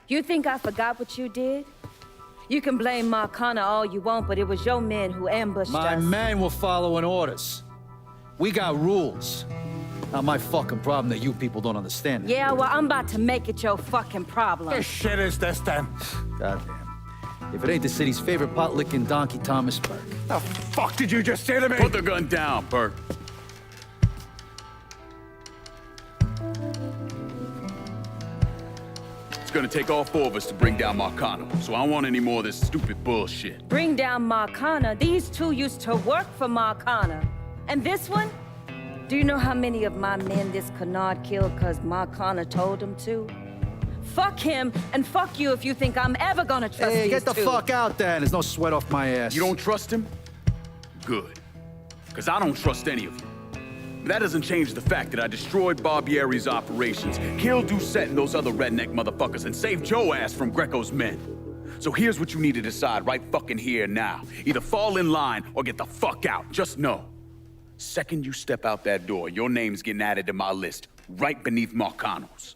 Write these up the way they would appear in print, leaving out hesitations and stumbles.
You think I forgot what you did? You can blame Marcano all you want, but it was your men who ambushed us. My men were following orders. We got rules. Not my fucking problem that you people don't understand it. Yeah, well, I'm about to make it your fucking problem. What shit is this, then? Goddamn. If it ain't the city's favorite pot-licking donkey, Thomas Burke. The fuck did you just say to me? Put the gun down, Burke. It's gonna take all four of us to bring down Marcano, so I don't want any more of this stupid bullshit. Bring down Marcano? These two used to work for Marcano. And this one? Do you know how many of my men this canard killed because Marcano told him to? Fuck him, and fuck you if you think I'm ever gonna trust these two. Hey, get the fuck out then. There's no sweat off my ass. You don't trust him? Good. Because I don't trust any of you. But that doesn't change the fact that I destroyed Barbieri's operations, killed Doucette and those other redneck motherfuckers, and saved your ass from Greco's men. So here's what you need to decide right fucking here now. Either fall in line or get the fuck out. Just know. Second you step out that door, your name's getting added to my list, right beneath Marcano's.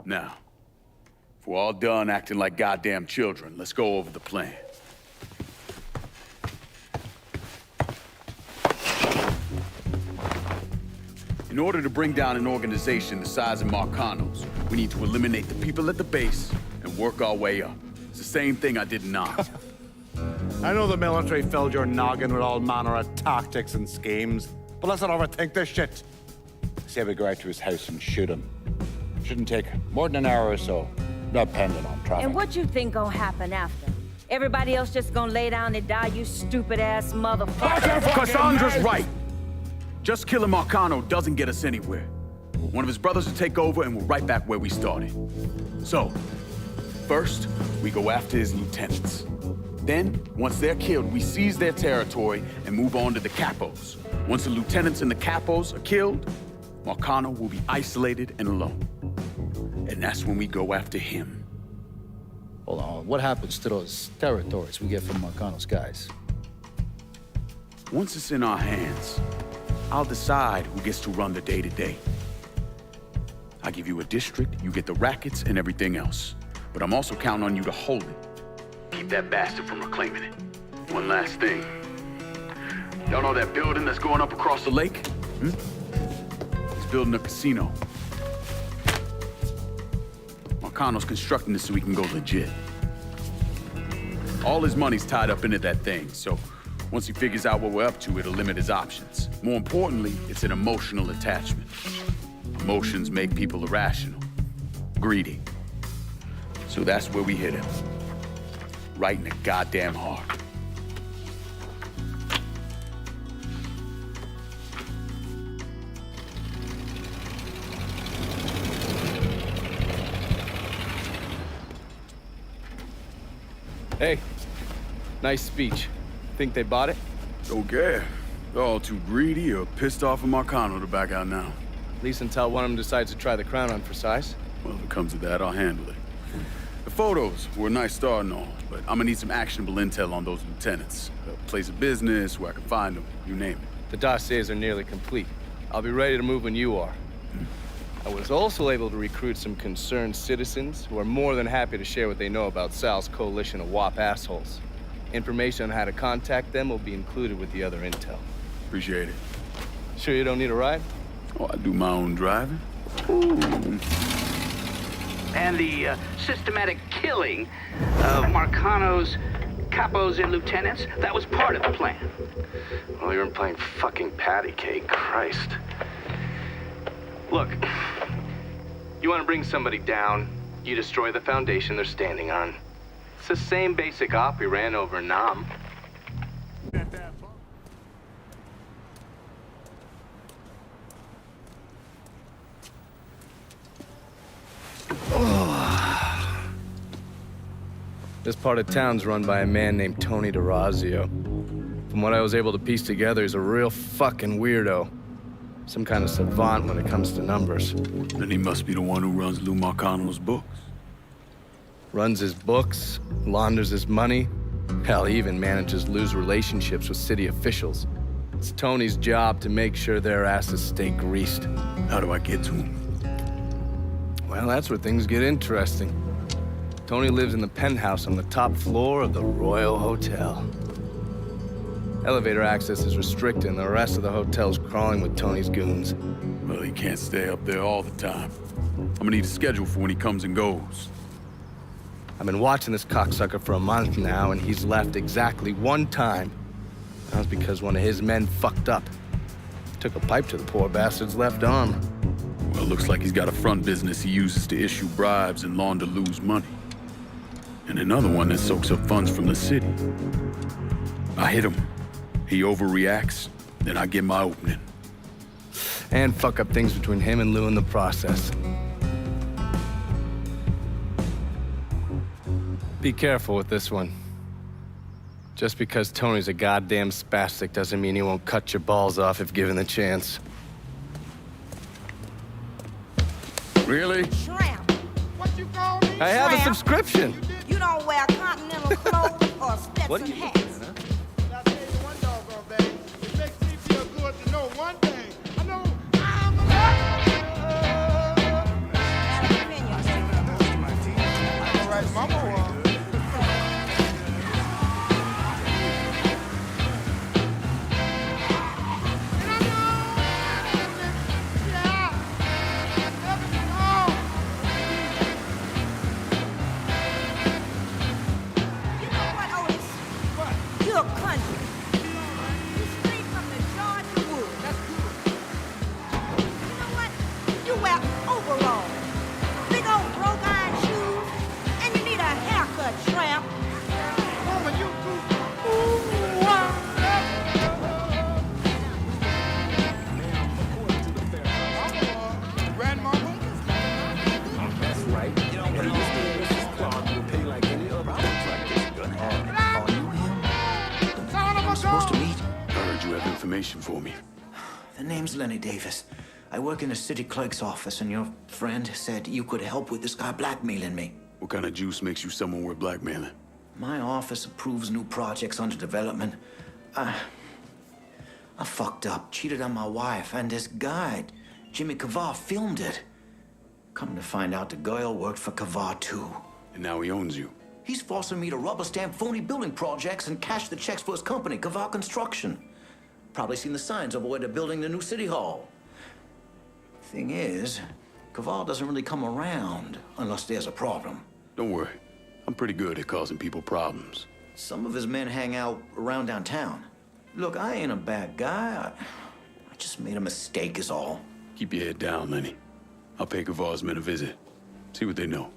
Now, if we're all done acting like goddamn children, let's go over the plan. In order to bring down an organization the size of Marcano's, we need to eliminate the people at the base and work our way up. It's the same thing I did in Oz. I know the military filled your noggin with all manner of tactics and schemes, but let's not overthink this shit. Say we go out to his house and shoot him. Shouldn't take more than an hour or so, depending on traffic. And what you think gonna happen after? Everybody else just gonna lay down and die, you stupid-ass motherfucker? Cassandra's right! Just killing Marcano doesn't get us anywhere. One of his brothers will take over and we're right back where we started. So, first, we go after his lieutenants. Then, once they're killed, we seize their territory and move on to the capos. Once the lieutenants and the capos are killed, Marcano will be isolated and alone. And that's when we go after him. Hold on, what happens to those territories we get from Marcano's guys? Once it's in our hands, I'll decide who gets to run the day-to-day. I give you a district, you get the rackets and everything else. But I'm also counting on you to hold it. Keep that bastard from reclaiming it. One last thing. Y'all know that building that's going up across the lake? It's building a casino. Marcano's constructing this so we can go legit. All his money's tied up into that thing, so once he figures out what we're up to, it'll limit his options. More importantly, it's an emotional attachment. Emotions make people irrational, greedy. So that's where we hit him. Right in the goddamn heart. Hey, nice speech. Think they bought it? Don't care. They're all too greedy or pissed off at Marcano to back out now. At least until one of them decides to try the crown on for size. Well, if it comes to that, I'll handle it. The photos were a nice start and all, but I'm gonna need some actionable intel on those lieutenants. A place of business, where I can find them, you name it. The dossiers are nearly complete. I'll be ready to move when you are. I was also able to recruit some concerned citizens who are more than happy to share what they know about Sal's coalition of WAP assholes. Information on how to contact them will be included with the other intel. Appreciate it. Sure you don't need a ride? Oh, I do my own driving. And the systematic killing of Marcano's capos and lieutenants, that was part of the plan. Well, you weren't playing fucking patty cake, Christ. Look, you want to bring somebody down, you destroy the foundation they're standing on. It's the same basic op we ran over Nam. This part of town's run by a man named Tony DeRazio. From what I was able to piece together, he's a real fucking weirdo. Some kind of savant when it comes to numbers. Then he must be the one who runs Lou Marcano's books. Runs his books, launders his money. Hell, he even manages Lou's relationships with city officials. It's Tony's job to make sure their asses stay greased. How do I get to him? Well, that's where things get interesting. Tony lives in the penthouse on the top floor of the Royal Hotel. Elevator access is restricted, and the rest of the hotel's crawling with Tony's goons. Well, he can't stay up there all the time. I'm gonna need a schedule for when he comes and goes. I've been watching this cocksucker for a month now, and he's left exactly one time. That was because one of his men fucked up. Took a pipe to the poor bastard's left arm. Well, it looks like he's got a front business he uses to issue bribes and launder loose money. And another one that soaks up funds from the city. I hit him. He overreacts, then I get my opening. And fuck up things between him and Lou in the process. Be careful with this one. Just because Tony's a goddamn spastic doesn't mean he won't cut your balls off if given the chance. Really? Shrimp. What you call me? I have a Shrimp. subscription. You don't wear continental clothes or Stetson hats. I'll tell you one doggone thing. It makes me feel good to know one thing. I know I'm alive. All right, mama. You're a country. You straight from the Georgia woods. That's good. You know what? You wear overalls, big old broke iron shoes, and you need a haircut, tramp. Woman, you grandmama. That's right. And Mr. Clark will pay like any other contractor. Are you him? I'm supposed to meet? I heard you have information for me. The name's Lenny Davis. I work in the city clerk's office, and your friend said you could help with this guy blackmailing me. What kind of juice makes you someone worth blackmailing? My office approves new projects under development. I fucked up, cheated on my wife, and this guy, Jimmy Kavar, filmed it. Come to find out, the girl worked for Kavar, too. And now he owns you. He's forcing me to rubber stamp phony building projects and cash the checks for his company, Kavar Construction. Probably seen the signs over where they're building the new city hall. Thing is, Kavar doesn't really come around unless there's a problem. Don't worry. I'm pretty good at causing people problems. Some of his men hang out around downtown. Look, I ain't a bad guy. I just made a mistake is all. Keep your head down, Lenny. I'll pay Kavar's men a visit. See what they know.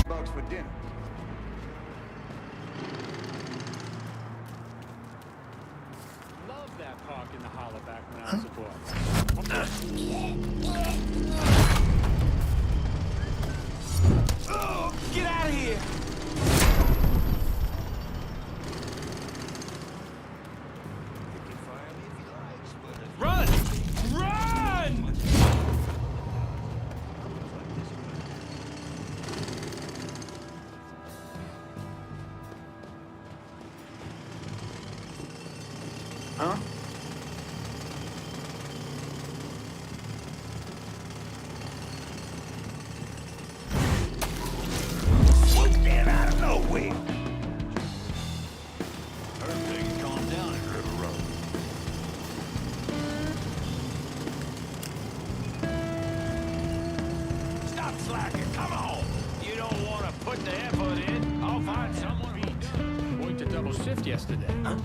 Bucks for dinner. Love that park in the holler back when I was a boy. Oh, get out of here! Run! Run! Huh? Swoop in out of nowhere. Everything calm down at River Road. Stop slacking, come on! You don't want to put the effort in, I'll find someone who does. Worked a double shift yesterday. Huh?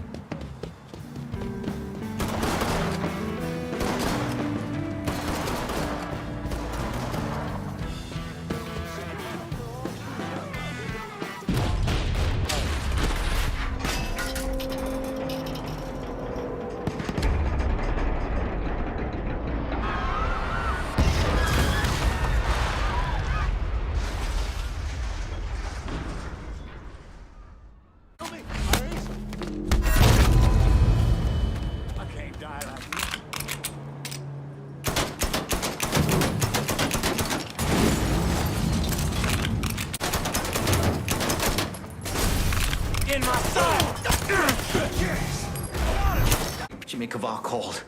Jimmy Cavar called.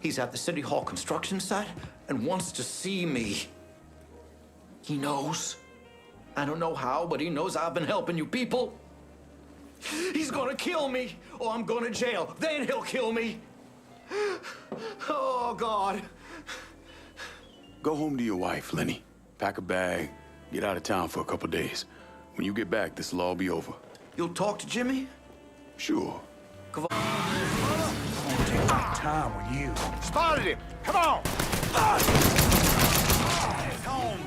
He's at the City Hall construction site and wants to see me. He knows. I don't know how, but he knows I've been helping you people. He's gonna kill me, or I'm going to jail. Then he'll kill me. Oh, God. Go home to your wife, Lenny. Pack a bag, get out of town for a couple days. When you get back, this'll all be over. You'll talk to Jimmy? Sure. Cavar. Take my time with you. Spotted him. Come on. Home,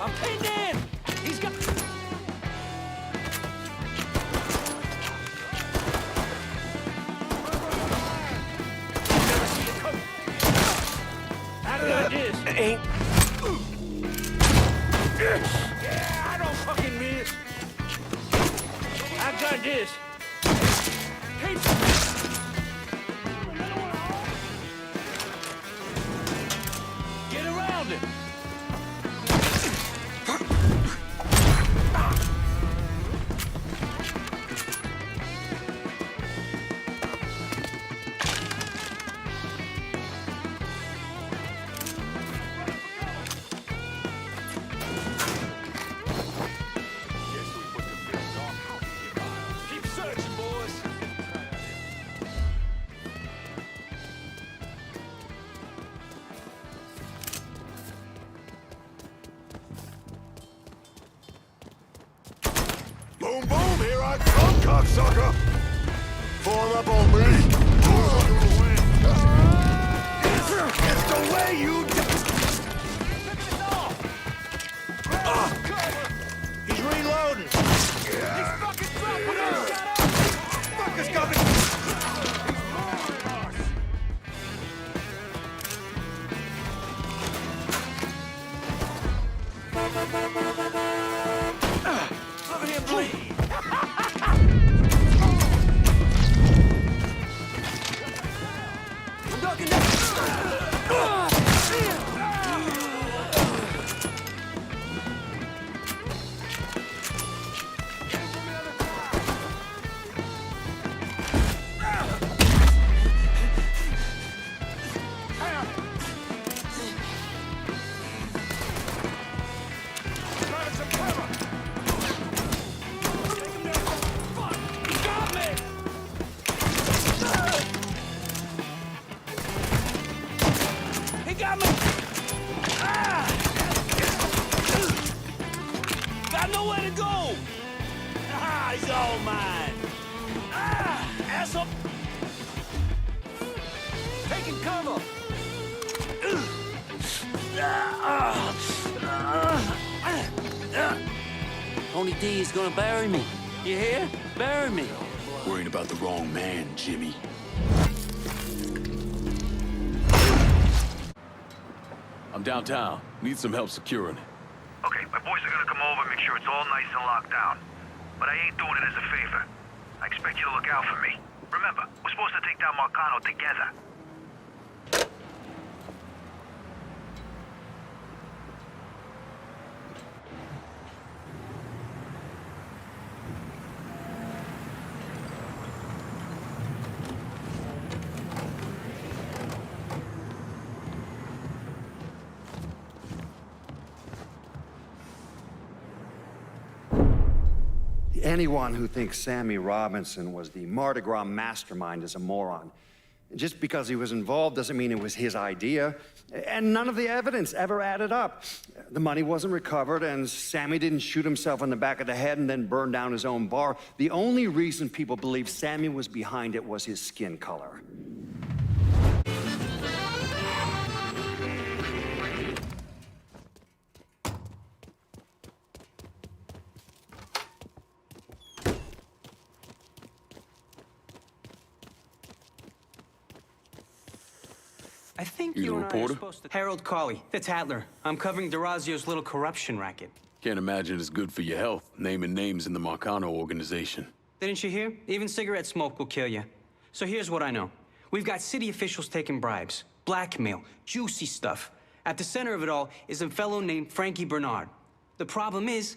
I'm pinned in! He's got... How did I this? Ain't... Yeah, I don't fucking miss. I got this. Hey. Get around it. Keep searching, boys. boom, boom, here I come, cocksucker! Form up on me! It's the way you do. He's reloading! He's fucking dropping us! Fuckers got me! Look at him bleed! I'm ducking down! Got nowhere to go! Ah, he's all mine! Ah, asshole! Taking cover! Tony D is gonna bury me. You hear? Bury me. Worrying about the wrong man, Jimmy. I'm downtown. Need some help securing it. Okay, my boys are gonna come over and make sure it's all nice and locked down. But I ain't doing it as a favor. I expect you to look out for me. Remember, we're supposed to take down Marcano together. Anyone who thinks Sammy Robinson was the Mardi Gras mastermind is a moron. Just because he was involved doesn't mean it was his idea. And none of the evidence ever added up. The money wasn't recovered, and Sammy didn't shoot himself in the back of the head and then burn down his own bar. The only reason people believe Sammy was behind it was his skin color. I think You the you and I are reporter? supposed to... Harold Colley, the Tattler. I'm covering DeRazio's little corruption racket. Can't imagine it's good for your health, naming names in the Marcano organization. Didn't you hear? Even cigarette smoke will kill you. So here's what I know. We've got city officials taking bribes, blackmail, juicy stuff. At the center of it all is a fellow named Frankie Bernard. The problem is,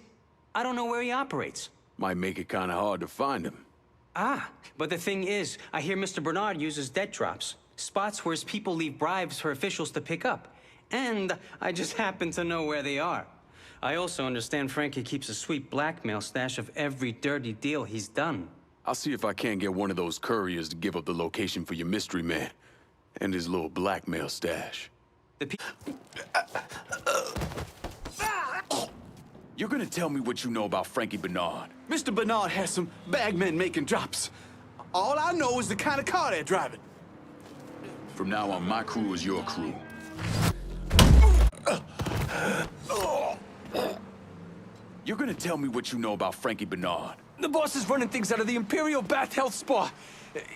I don't know where he operates. Might make it kind of hard to find him. Ah, but the thing is, I hear Mr. Bernard uses debt drops. Spots where his people leave bribes for officials to pick up. And I just happen to know where they are. I also understand Frankie keeps a sweet blackmail stash of every dirty deal he's done. I'll see if I can't get one of those couriers to give up the location for your mystery man and his little blackmail stash. You're gonna tell me what you know about Frankie Bernard. Mr. Bernard has some bagmen making drops. All I know is the kind of car they're driving. From now on, my crew is your crew. You're gonna tell me what you know about Frankie Bernard. The boss is running things out of the Imperial Bath Health Spa.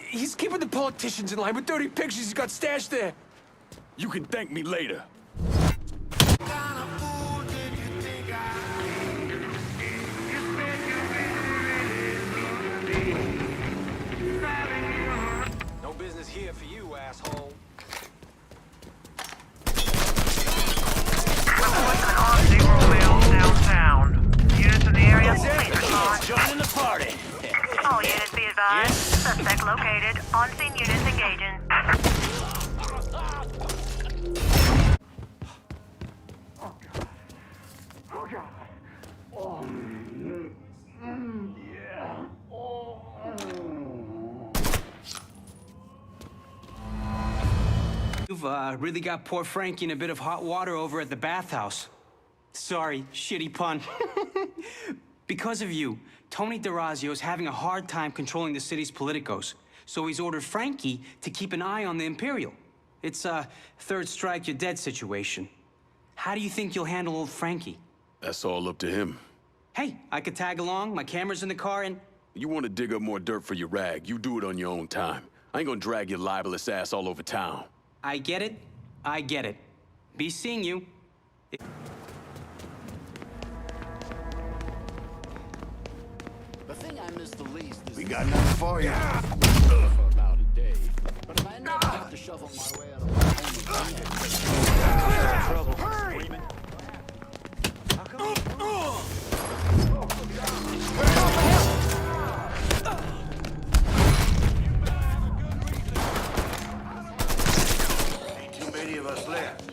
He's keeping the politicians in line with dirty pictures he's got stashed there. You can thank me later. No business here for you, asshole. Downtown. Units in the area, please respond. Joining the party. All units be advised. Suspect located. On-scene units engaging. You've really got poor Frankie in a bit of hot water over at the bathhouse. Sorry, shitty pun. Because of you, Tony DeRazio is having a hard time controlling the city's politicos. So he's ordered Frankie to keep an eye on the Imperial. It's a third strike, you're dead situation. How do you think you'll handle old Frankie? That's all up to him. Hey, I could tag along, my camera's in the car, and... You want to dig up more dirt for your rag, you do it on your own time. I ain't gonna drag your libelous ass all over town. I get it. I get it. Be seeing you. The thing I miss the least is... We got nothing for you. For about a day. But if I never have to shovel my way out of my own trouble. Screaming. Ain't too many of us left.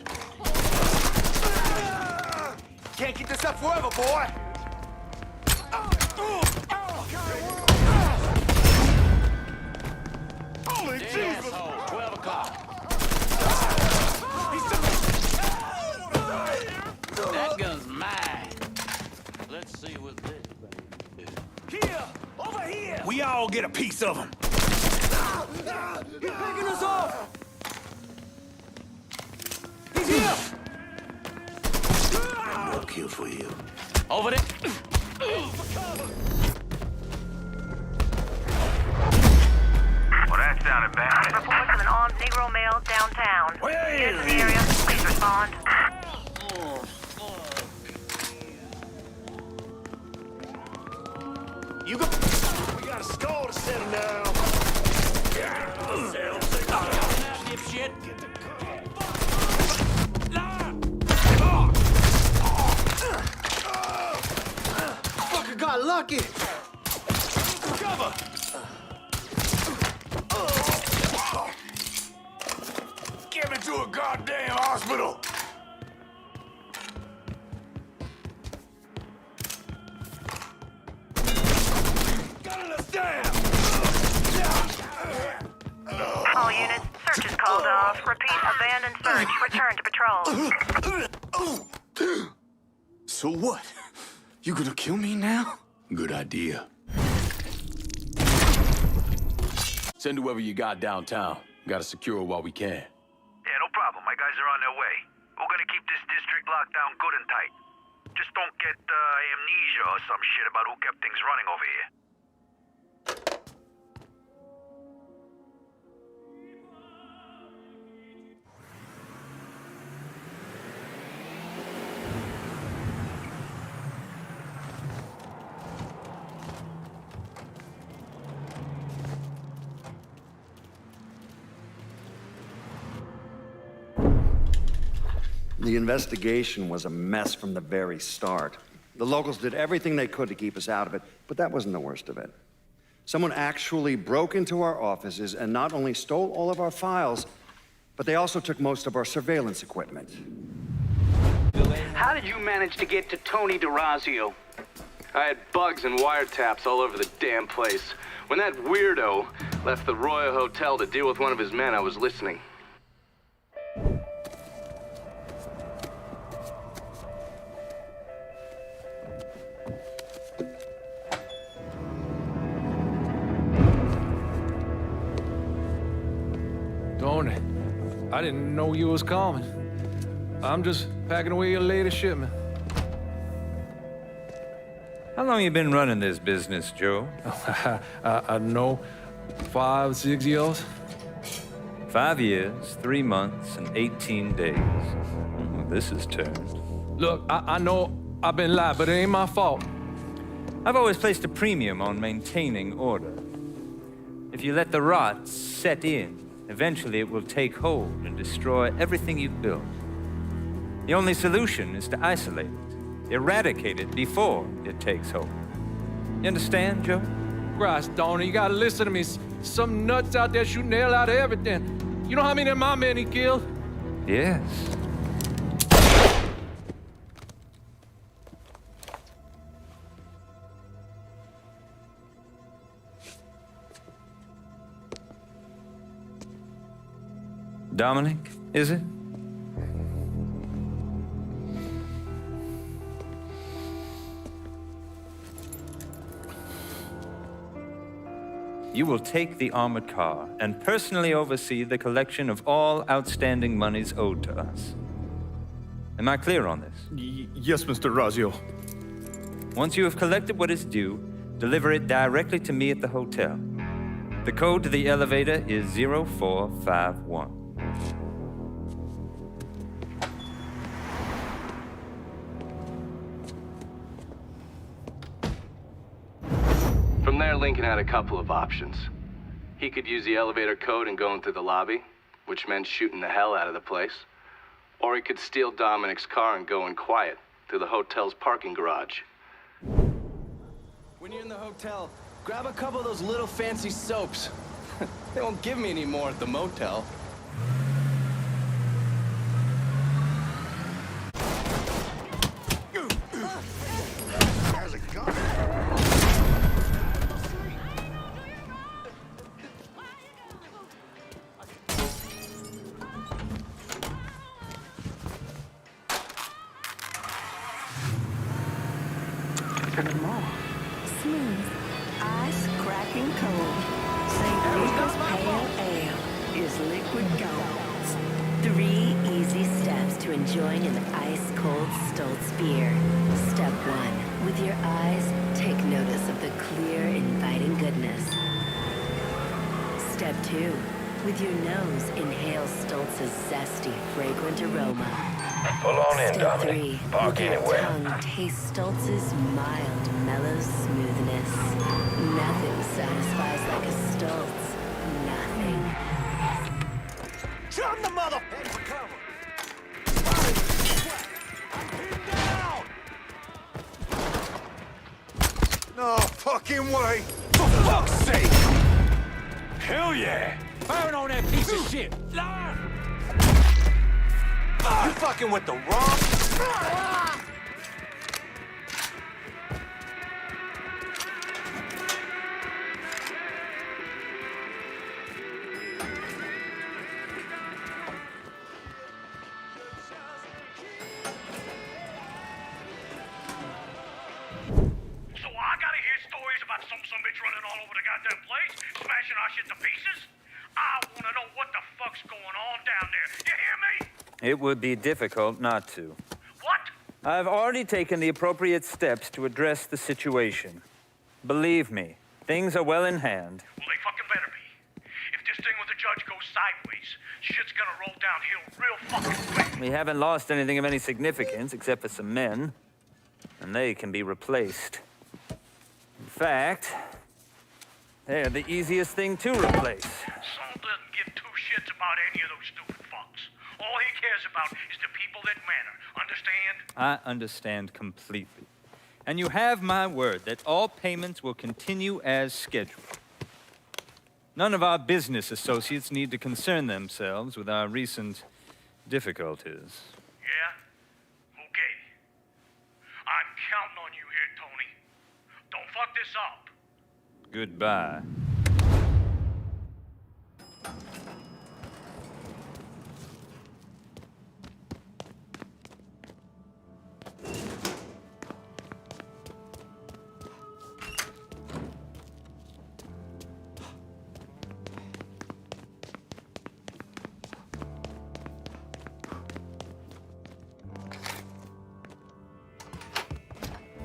Can't keep this up forever, boy. Holy Jesus! 12 o'clock. That gun's mine. Let's see what this thing is. Here! Over here! We all get a piece of him. He's picking us off! He's here! No kill for you. Over there. Well, that sounded bad. Reports of an armed Negro male downtown. Units in the area, please respond. You go. We got a skull to settle now. Dipshit. Fucker got lucky. Cover. Get me to a goddamn hospital. Got us down. All units, search is called off. Repeat, abandoned search. Return to patrol. So what? You gonna kill me now? Good idea. Send whoever you got downtown. Gotta secure it while we can. Yeah, no problem. My guys are on their way. We're gonna keep this district locked down good and tight. Just don't get amnesia or some shit about who kept things running over here. The investigation was a mess from the very start. The locals did everything they could to keep us out of it, but that wasn't the worst of it. Someone actually broke into our offices and not only stole all of our files, but they also took most of our surveillance equipment. How did you manage to get to Tony DeRazio? I had bugs and wiretaps all over the damn place. When that weirdo left the Royal Hotel to deal with one of his men, I was listening. Tony, I didn't know you was coming. I'm just packing away your latest shipment. How long you been running this business, Joe? I don't know, 5, 6 years? 5 years, 3 months, and 18 days. This is turned. Look, I know I've been lied, but it ain't my fault. I've always placed a premium on maintaining order. If you let the rot set in, eventually it will take hold and destroy everything you've built. The only solution is to isolate it, eradicate it before it takes hold. You understand, Joe? Christ, Tony, you gotta listen to me. Some nuts out there shooting the hell out of everything. You know how many of my men he killed? Yes. Dominic, is it? You will take the armored car and personally oversee the collection of all outstanding monies owed to us. Am I clear on this? Yes, Mr. Razio. Once you have collected what is due, deliver it directly to me at the hotel. The code to the elevator is 0451. From there, Lincoln had a couple of options. He could use the elevator code and go into the lobby, which meant shooting the hell out of the place. Or he could steal Dominic's car and go in quiet through the hotel's parking garage. When you're in the hotel, grab a couple of those little fancy soaps. They won't give me any more at the motel. How's it going? Smooth, ice-cracking cold. St. Luca's Pale Ale is liquid gold. 3 easy steps to enjoying an ice-cold Stoltz beer. Step 1. With your eyes, take notice of the clear, inviting goodness. Step 2. With your nose, inhale Stoltz's zesty, fragrant aroma. Pull on in, Step Dominic. 3. Park With your anywhere. tongue, taste Stoltz's mild, mellow smoothness. Nothing satisfies like a Stoltz. Nothing. Chum the mother... Head for cover. I'm pinned down! No fucking way! For fuck's sake! Hell yeah! Burn on that piece of shit! You fucking with the wrong... Some bitch running all over the goddamn place, smashing our shit to pieces. I wanna know what the fuck's going on down there. You hear me? It would be difficult not to. What? I've already taken the appropriate steps to address the situation. Believe me, things are well in hand. Well, they fucking better be. If this thing with the judge goes sideways, shit's gonna roll downhill real fucking quick. We haven't lost anything of any significance except for some men, and they can be replaced. In fact, they're the easiest thing to replace. Saul doesn't give two shits about any of those stupid fucks. All he cares about is the people that matter. Understand? I understand completely. And you have my word that all payments will continue as scheduled. None of our business associates need to concern themselves with our recent difficulties. Yeah? Okay. I'm counting on you here, Tony. Don't fuck this up. Goodbye.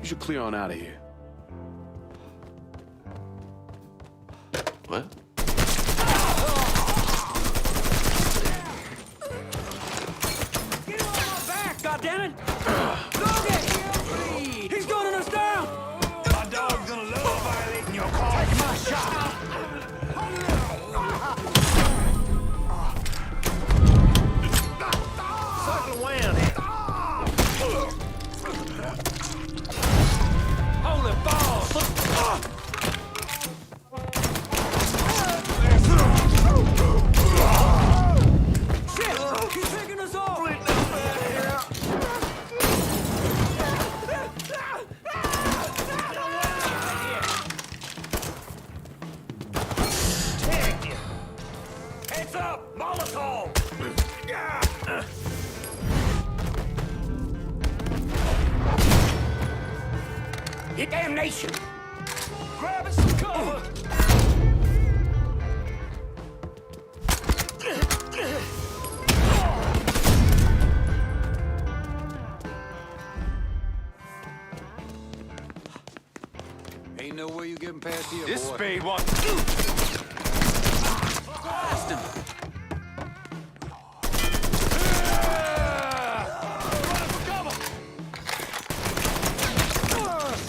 You should clear on out of here. What? Get him on my back, goddammit! Look it! He's gunning us down! My dog's gonna love violating your car. Take my shot! Circle around here. Holy balls! Shit! He's picking us off! Take you! Heads up! Molotov! You damnation! Grab us some cover! Ain't no way you getting past here, This boy. spade wants... Blast him!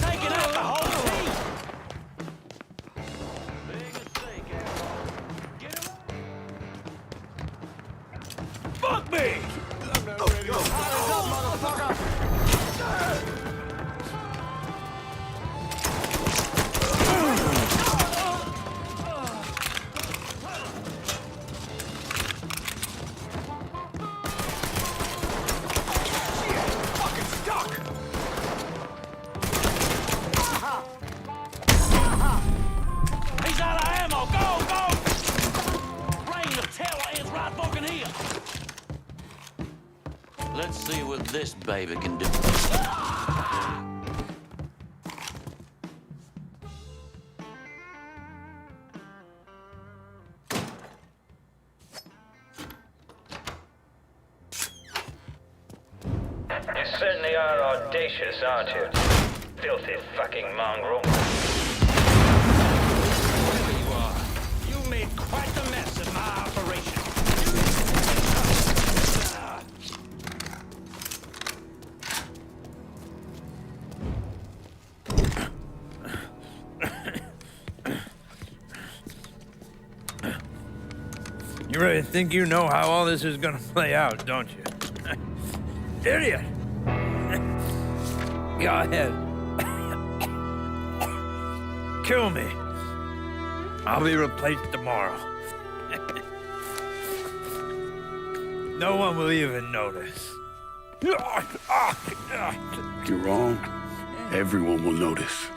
Taking out the whole team! Fuck me! Eyes up, motherfucker! He's out of ammo! Go, go! Rain of terror is right fucking here! Let's see what this baby can do. You certainly are audacious, aren't you? Filthy fucking mongrel. Whatever you are, you made quite the mess of my operation. You really think you know how all this is gonna play out, don't you? Idiot! Go ahead. Kill me. I'll be replaced tomorrow. No one will even notice. You're wrong. Everyone will notice.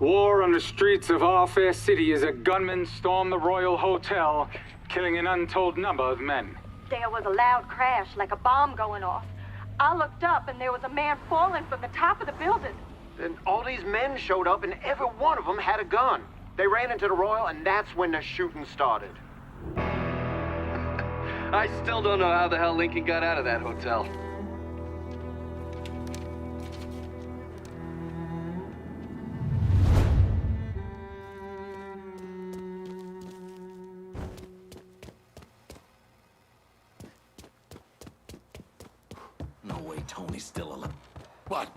War on the streets of our fair city as a gunman stormed the Royal Hotel, killing an untold number of men. There was a loud crash, like a bomb going off. I looked up and there was a man falling from the top of the building. Then all these men showed up and every one of them had a gun. They ran into the Royal and that's when the shooting started. I still don't know how the hell Lincoln got out of that hotel. way Tony's still alive. What?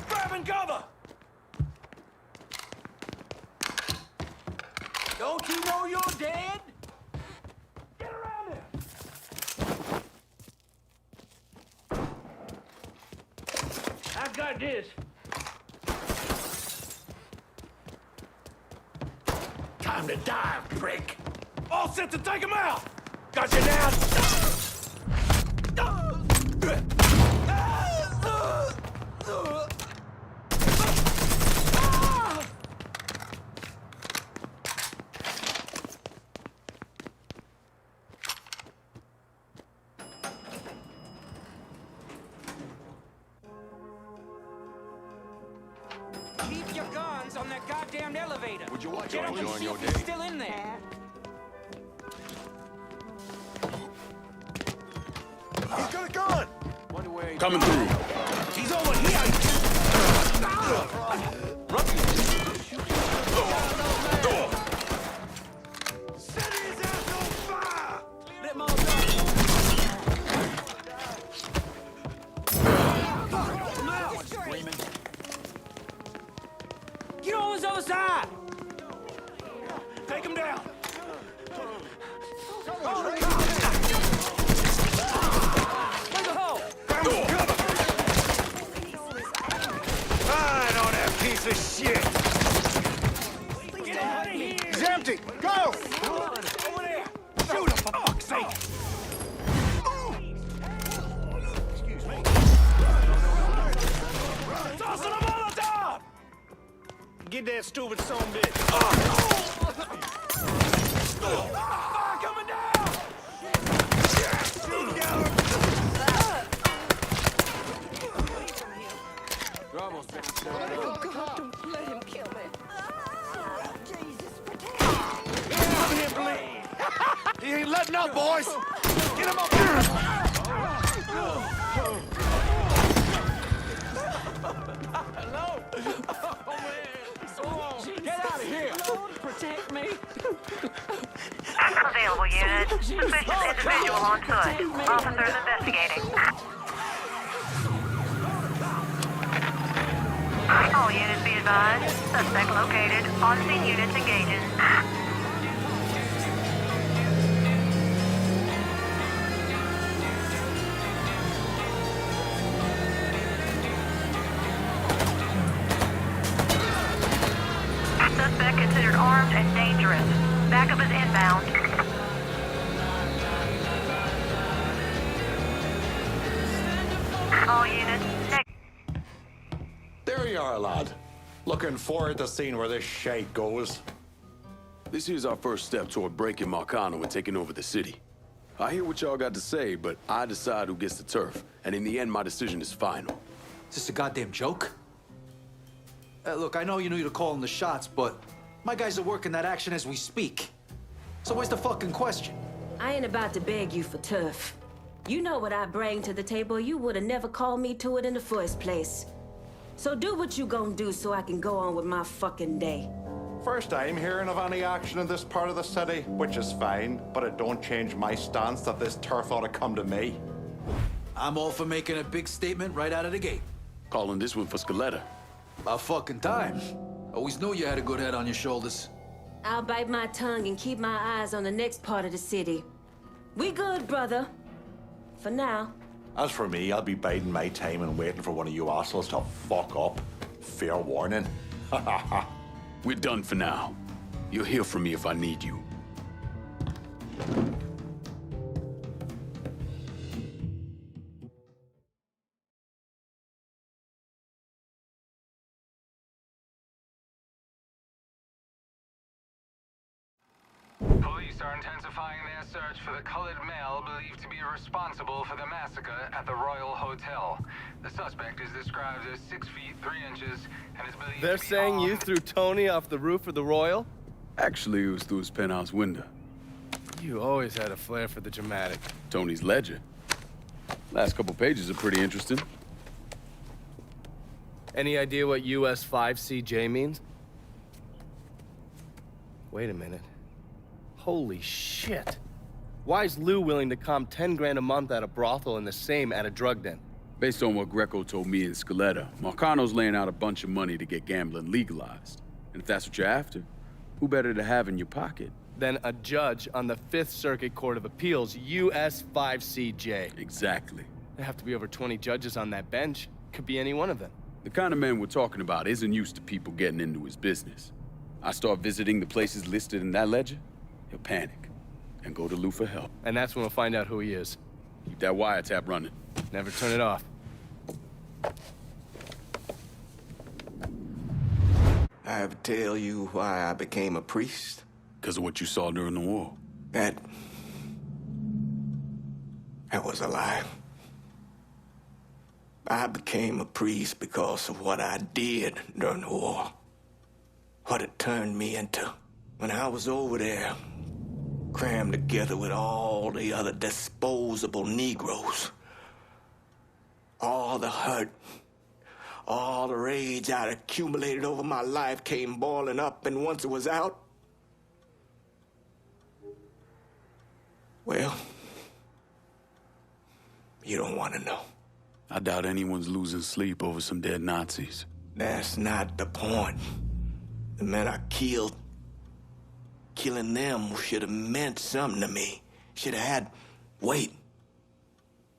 Grabbing cover! Don't you know you're dead? Get around there! I got this. Time to dive, prick. All set to take him out. Got you now. Keep your guns on that goddamn elevator. Would you watch Get up and enjoying see your if day? he's still in there. He's got a gun. Coming through. He's over here. Set his ass on fire. Let my Get on this other side. Take him down. Fine on that piece of shit. Get out of here. He's empty. Go. Over there. Shoot him for fuck's sake. Excuse me. Tossing a Molotov. Get that stupid son of a bitch. Fire coming down. Shoot down. You're almost finished, sir. Oh, God, don't let him kill me. Jesus, protect Come here, bleed. He ain't letting up, boys. Get him up here. Hello? Oh, man. So long. Get out of here. Lord, protect me. Available unit. Suspicious individual on foot. Officers investigating. All units be advised. Suspect located. On-scene units engaging. Suspect considered armed and dangerous. Backup is inbound. All units. There you are, lad. Looking forward to seeing where this shite goes. This here's our first step toward breaking Marcano and taking over the city. I hear what y'all got to say, but I decide who gets the turf. And in the end, my decision is final. Is this a goddamn joke? Look, I know you knew you're calling the shots, but my guys are working that action as we speak. So where's the fucking question? I ain't about to beg you for turf. You know what I bring to the table. You would have never called me to it in the first place. So do what you gonna do so I can go on with my fucking day. First time hearing of any action in this part of the city, which is fine, but it don't change my stance that this turf ought to come to me. I'm all for making a big statement right out of the gate. Calling this one for Scaletta. About fucking time. Always knew you had a good head on your shoulders. I'll bite my tongue and keep my eyes on the next part of the city. We good, brother. For now. As for me, I'll be biding my time and waiting for one of you assholes to fuck up. Fair warning. We're done for now. You'll hear from me if I need you. Police are intensifying their search for the colored male believed to be responsible for the massacre at the Royal Hotel. The suspect is described as 6 feet 3 inches and is believed They're to be saying you armed. threw Tony off the roof of the Royal? Actually, it was through his penthouse window. You always had a flair for the dramatic. Tony's ledger. Last couple pages are pretty interesting. Any idea what US 5CJ means? Wait a minute. Holy shit. Why is Lou willing to comp 10 grand a month at a brothel and the same at a drug den? Based on what Greco told me and Scaletta, Marcano's laying out a bunch of money to get gambling legalized. And if that's what you're after, who better to have in your pocket? Then a judge on the 5th Circuit Court of Appeals, US 5CJ. Exactly. There have to be over 20 judges on that bench. Could be any one of them. The kind of man we're talking about isn't used to people getting into his business. I start visiting the places listed in that ledger, he'll panic and go to Lou for help. And that's when we'll find out who he is. Keep that wiretap running. Never turn it off. I ever tell you why I became a priest? Because of what you saw during the war. That was a lie. I became a priest because of what I did during the war. What it turned me into. When I was over there, crammed together with all the other disposable Negroes. All the hurt, all the rage I'd accumulated over my life came boiling up, and once it was out, well, you don't want to know. I doubt anyone's losing sleep over some dead Nazis. That's not the point. The men I killed, killing them should have meant something to me. Should have had weight.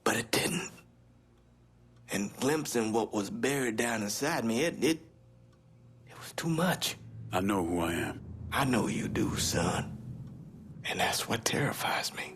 But it didn't. And glimpsing what was buried down inside me, it was too much. I know who I am. I know you do, son. And that's what terrifies me.